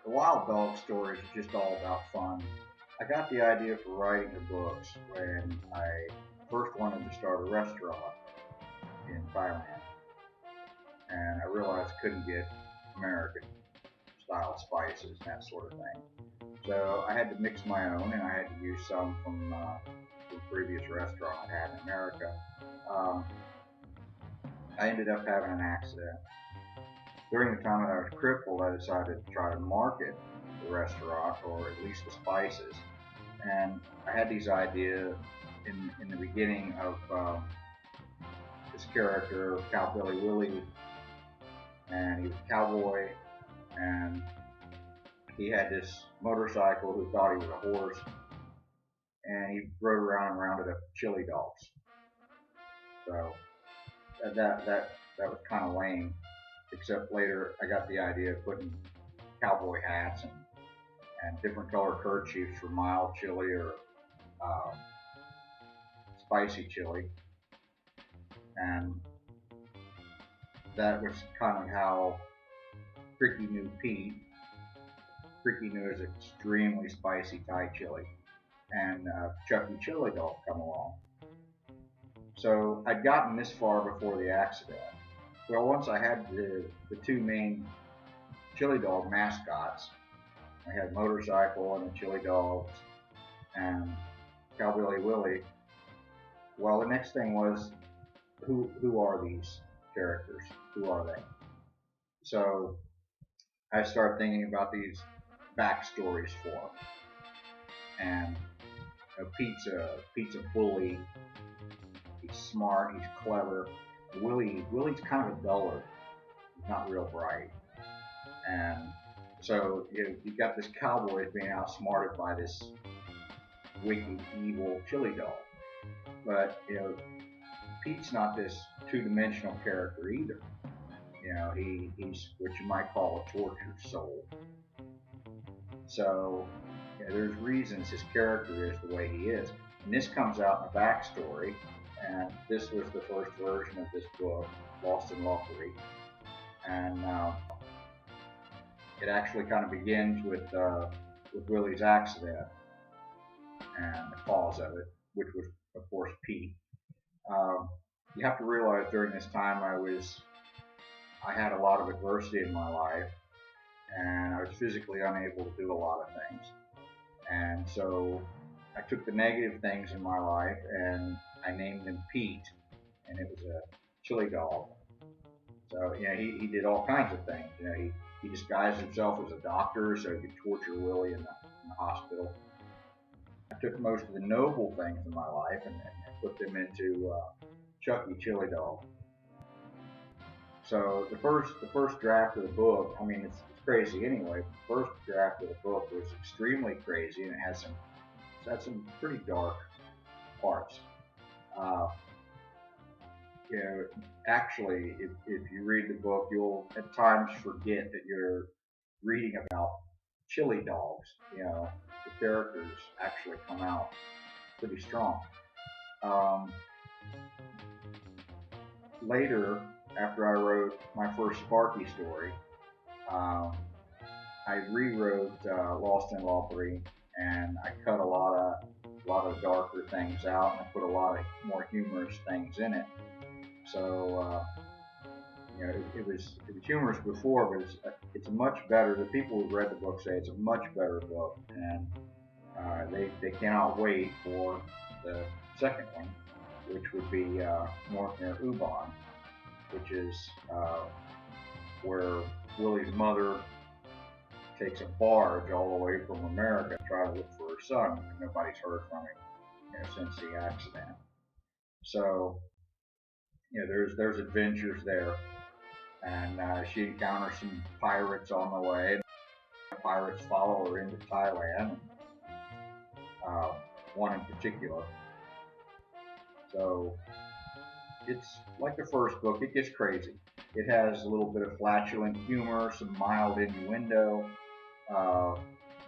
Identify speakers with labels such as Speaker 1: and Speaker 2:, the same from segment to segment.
Speaker 1: The Wild Dog stories are just all about fun. I got the idea for writing the books when I first wanted to start a restaurant in Thailand, and I realized I couldn't get American style spices and that sort of thing. So I had to mix my own, and I had to use some from the previous restaurant I had in America. Um, I ended up having an accident. During the time that I was crippled, I decided to try to market the restaurant, or at least the spices. And I had these ideas in the beginning of this character, Cowbilly Willy, and he was a cowboy, and he had this motorcycle who thought he was a horse, and he rode around and rounded up chili dogs. So that was kind of lame. Except later, I got the idea of putting cowboy hats and different color kerchiefs for mild chili or uh, spicy chili, and that was kind of how Cricky knew Pete. Cricky knew his extremely spicy Thai chili, and Chucky Chili Dog come along. So I'd gotten this far before the accident. Well, once I had the two main chili dog mascots, I had Motorcycle and the Chili Dogs and Cowbilly Willy. Well, the next thing was, who are these characters? Who are they? So I started thinking about these backstories for them. And Pete's a bully. He's smart. He's clever. Willy's kind of a dullard. He's not real bright. And so you got this cowboy being outsmarted by this wicked, evil chili dog. But Pete's not this two-dimensional character either. He's what you might call a tortured soul. So there's reasons his character is the way he is. And this comes out in the backstory. And this was the first version of this book, Lost in Lockery. And it actually kind of begins with Willy's accident and the cause of it, which was, of course, Pete. You have to realize during this time I had a lot of adversity in my life, and I was physically unable to do a lot of things. And so I took the negative things in my life and I named him Pete, and it was a chili dog. So he did all kinds of things. He disguised himself as a doctor so he could torture Willy in the hospital. I took most of the noble things in my life and put them into Chucky Chili Dog. So the first draft of the book, I mean it's crazy anyway. The first draft of the book was extremely crazy, and it had some pretty dark parts. Actually, if you read the book, you'll at times forget that you're reading about chili dogs. The characters actually come out pretty strong. Later, after I wrote my first Sparky story, I rewrote Lost in Lockery, and I cut a lot of darker things out, and I put a lot of more humorous things in it. So it was humorous before, but it's much better. The people who read the book say it's a much better book, and they cannot wait for the second one, which would be North near Ubon, which is where Willy's mother takes a barge all the way from America to try to look for her son, because nobody's heard from him since the accident. So there's adventures there, and she encounters some pirates on the way. Pirates follow her into Thailand, one in particular. So it's like the first book. It gets crazy. It has a little bit of flatulent humor, some mild innuendo.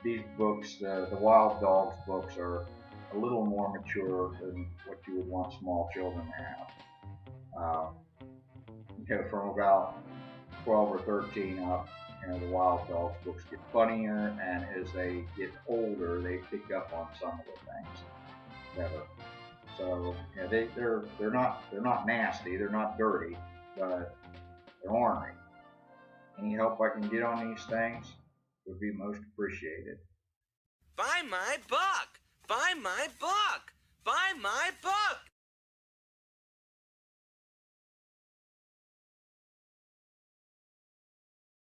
Speaker 1: These books, the Wild Dogs books, are a little more mature than what you would want small children to have. From about 12 or 13 up, You know, the wild dogs books get funnier, and as they get older, they pick up on some of the things better. So you know, they're not nasty, they're not dirty, but they're ornery. Any help I can get on these things would be most appreciated.
Speaker 2: Buy my book! Buy my book! Buy my book!